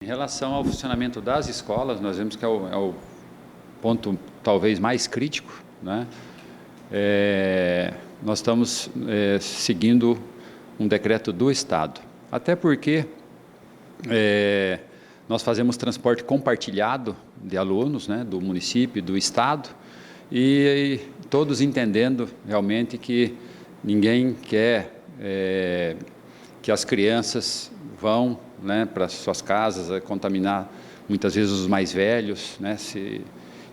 Em relação ao funcionamento das escolas, nós vemos que é o ponto talvez mais crítico, né? Nós estamos seguindo um decreto do Estado, até porque nós fazemos transporte compartilhado de alunos, né, do município e do Estado, e todos entendendo realmente que ninguém quer que as crianças vão, né, para suas casas, contaminar muitas vezes os mais velhos, né?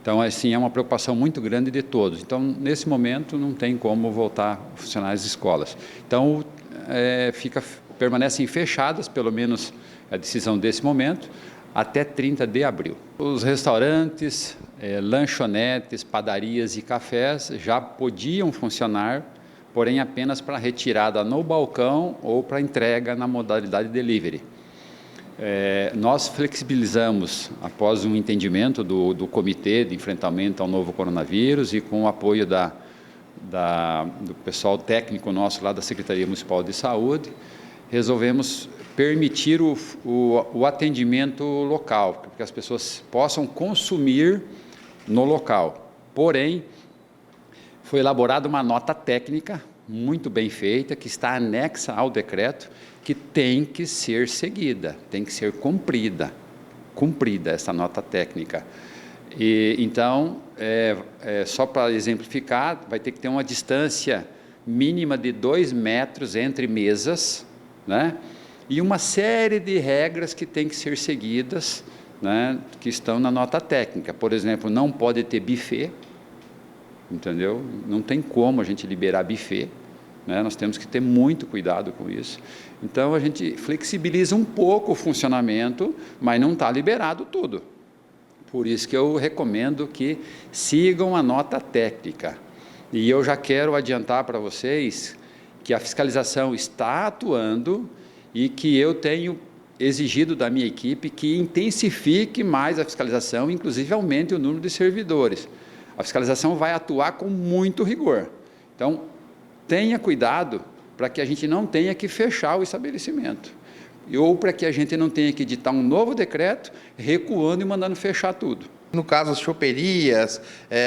Então, assim, é uma preocupação muito grande de todos. Então, nesse momento, não tem como voltar a funcionar as escolas. Então, permanecem fechadas, pelo menos a decisão desse momento, até 30 de abril. Os restaurantes, lanchonetes, padarias e cafés já podiam funcionar, porém apenas para retirada no balcão ou para entrega na modalidade delivery. Nós flexibilizamos, após um entendimento do Comitê de Enfrentamento ao Novo Coronavírus e com o apoio do pessoal técnico nosso lá da Secretaria Municipal de Saúde, resolvemos permitir o atendimento local, para que as pessoas possam consumir no local. Porém, foi elaborada uma nota técnica muito bem feita, que está anexa ao decreto, que tem que ser seguida, tem que ser cumprida essa nota técnica. Então, só para exemplificar, vai ter que ter uma distância mínima de 2 metros entre mesas, né? E uma série de regras que tem que ser seguidas, né, que estão na nota técnica. Por exemplo, não pode ter buffet, entendeu? Não tem como a gente liberar buffet, né? Nós temos que ter muito cuidado com isso. Então, a gente flexibiliza um pouco o funcionamento, mas não está liberado tudo. Por isso que eu recomendo que sigam a nota técnica. E eu já quero adiantar para vocês que a fiscalização está atuando e que eu tenho exigido da minha equipe que intensifique mais a fiscalização, inclusive aumente o número de servidores. A fiscalização vai atuar com muito rigor. Então, tenha cuidado para que a gente não tenha que fechar o estabelecimento. Ou para que a gente não tenha que editar um novo decreto, recuando e mandando fechar tudo. No caso, as choperias,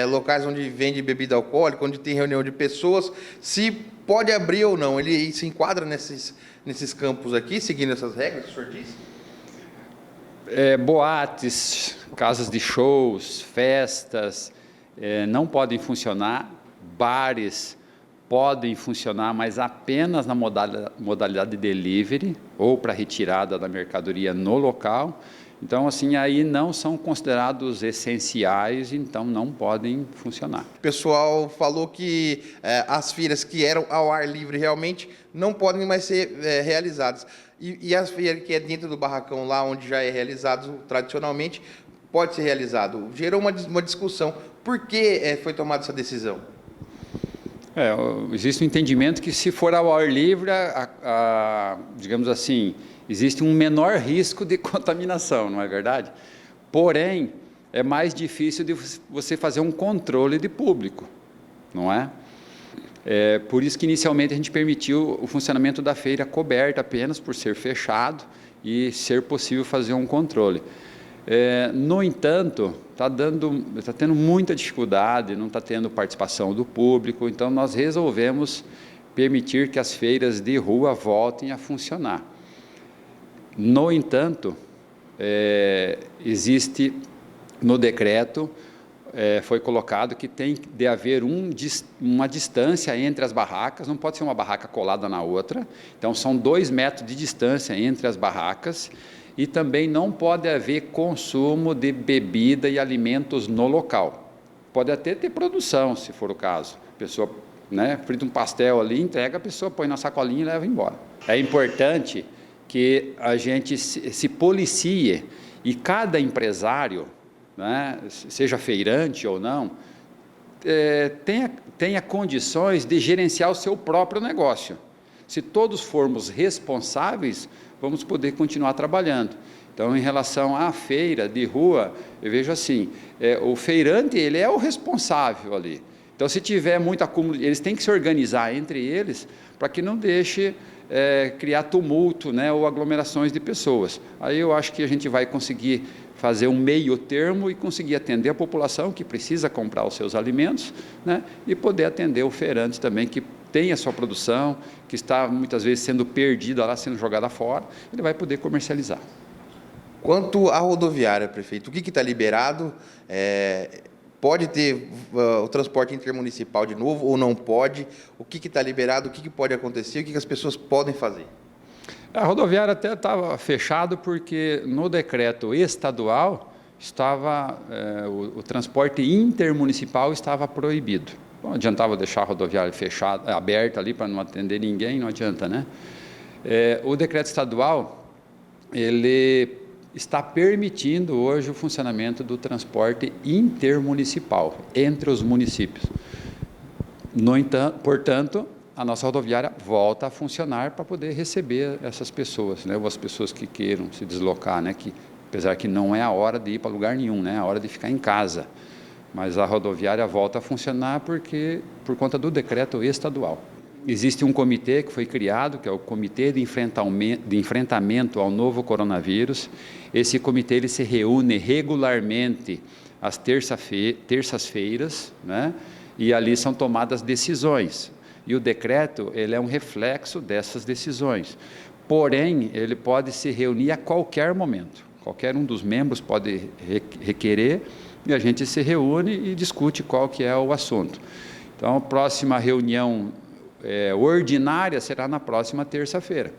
locais onde vende bebida alcoólica, onde tem reunião de pessoas, se pode abrir ou não, ele se enquadra nesses campos aqui, seguindo essas regras que o senhor disse? Boates, casas de shows, festas, não podem funcionar, bares podem funcionar, mas apenas na modalidade de delivery ou para retirada da mercadoria no local. Então, assim, aí não são considerados essenciais, então não podem funcionar. O pessoal falou que as feiras que eram ao ar livre realmente não podem mais ser realizadas. E as feiras que é dentro do barracão lá, onde já é realizado tradicionalmente, pode ser realizado. Gerou uma discussão. Por que foi tomada essa decisão? Existe um entendimento que, se for ao ar livre, digamos assim, existe um menor risco de contaminação, não é verdade? Porém, é mais difícil de você fazer um controle de público, não é? Por isso que, inicialmente, a gente permitiu o funcionamento da feira coberta apenas por ser fechado e ser possível fazer um controle. No entanto, está tendo muita dificuldade, não está tendo participação do público, então nós resolvemos permitir que as feiras de rua voltem a funcionar. No entanto, existe no decreto, foi colocado que tem de haver uma distância entre as barracas, não pode ser uma barraca colada na outra, então são 2 metros de distância entre as barracas, e também não pode haver consumo de bebida e alimentos no local. Pode até ter produção, se for o caso. A pessoa, né, frita um pastel ali, entrega, a pessoa põe na sacolinha e leva embora. É importante que a gente se policie e cada empresário, né, seja feirante ou não, tenha condições de gerenciar o seu próprio negócio. Se todos formos responsáveis, vamos poder continuar trabalhando. Então, em relação à feira de rua, eu vejo assim, o feirante, ele é o responsável ali. Então, se tiver muito acúmulo, eles têm que se organizar entre eles, para que não deixe criar tumulto, né, ou aglomerações de pessoas. Aí eu acho que a gente vai conseguir fazer um meio termo e conseguir atender a população que precisa comprar os seus alimentos, né, e poder atender o feirante também, que tem a sua produção, que está muitas vezes sendo perdida lá, sendo jogada fora, ele vai poder comercializar. Quanto à rodoviária, prefeito, o que está liberado? Pode ter o transporte intermunicipal de novo ou não pode? O que está liberado? O que pode acontecer? O que as pessoas podem fazer? A rodoviária até estava fechado porque no decreto estadual estava o transporte intermunicipal estava proibido. Não adiantava deixar a rodoviária fechada, aberta ali para não atender ninguém, não adianta, né? O decreto estadual, ele está permitindo hoje o funcionamento do transporte intermunicipal entre os municípios. No entanto, portanto, a nossa rodoviária volta a funcionar para poder receber essas pessoas, né, ou as pessoas que queiram se deslocar, né, que, apesar que não é a hora de ir para lugar nenhum, né, é a hora de ficar em casa. Mas a rodoviária volta a funcionar por conta do decreto estadual. Existe um comitê que foi criado, que é o Comitê de Enfrentamento ao Novo Coronavírus. Esse comitê ele se reúne regularmente às terças-feiras, né? E ali são tomadas decisões. E o decreto ele é um reflexo dessas decisões. Porém, ele pode se reunir a qualquer momento. Qualquer um dos membros pode requerer e a gente se reúne e discute qual que é o assunto. Então, a próxima reunião ordinária será na próxima terça-feira,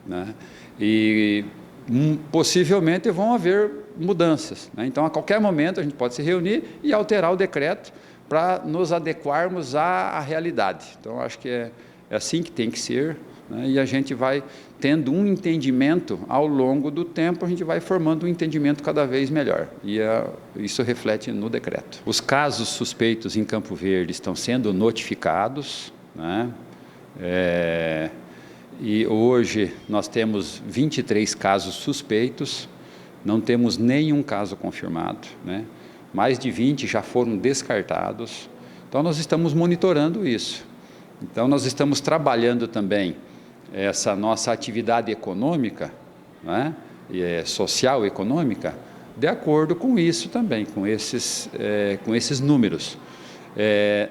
né? E possivelmente vão haver mudanças, né? Então, a qualquer momento a gente pode se reunir e alterar o decreto para nos adequarmos à realidade. Então, acho que é assim que tem que ser, né? E a gente vai tendo um entendimento ao longo do tempo, a gente vai formando um entendimento cada vez melhor, e isso reflete no decreto. Os casos suspeitos em Campo Verde estão sendo notificados, né? E hoje nós temos 23 casos suspeitos, não temos nenhum caso confirmado, né? Mais de 20 já foram descartados, então nós estamos monitorando isso. Então nós estamos trabalhando também essa nossa atividade econômica, né? Social econômica, de acordo com isso também, com esses números.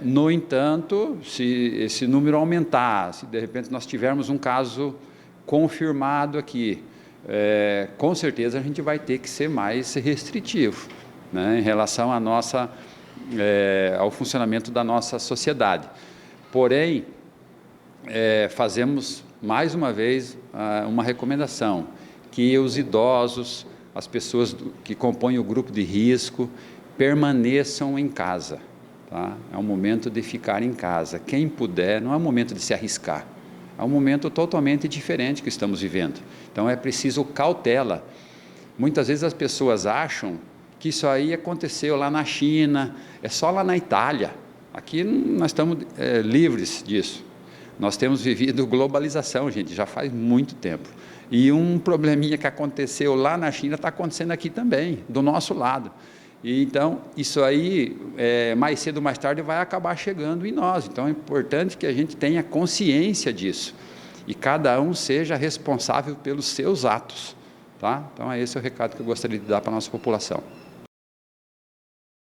No entanto, se esse número aumentar, se de repente nós tivermos um caso confirmado aqui, com certeza a gente vai ter que ser mais restritivo, né, em relação ao funcionamento da nossa sociedade. Porém, fazemos mais uma vez uma recomendação, que os idosos, as pessoas que compõem o grupo de risco, permaneçam em casa. Tá? É um momento de ficar em casa. Quem puder, não é um momento de se arriscar. É um momento totalmente diferente que estamos vivendo. Então, é preciso cautela. Muitas vezes as pessoas acham que isso aí aconteceu lá na China, é só lá na Itália. Aqui nós estamos livres disso. Nós temos vivido globalização, gente, já faz muito tempo. E um probleminha que aconteceu lá na China está acontecendo aqui também, do nosso lado. E, então, isso aí, mais cedo ou mais tarde, vai acabar chegando em nós. Então, é importante que a gente tenha consciência disso. E cada um seja responsável pelos seus atos. Tá? Então, esse é o recado que eu gostaria de dar para a nossa população.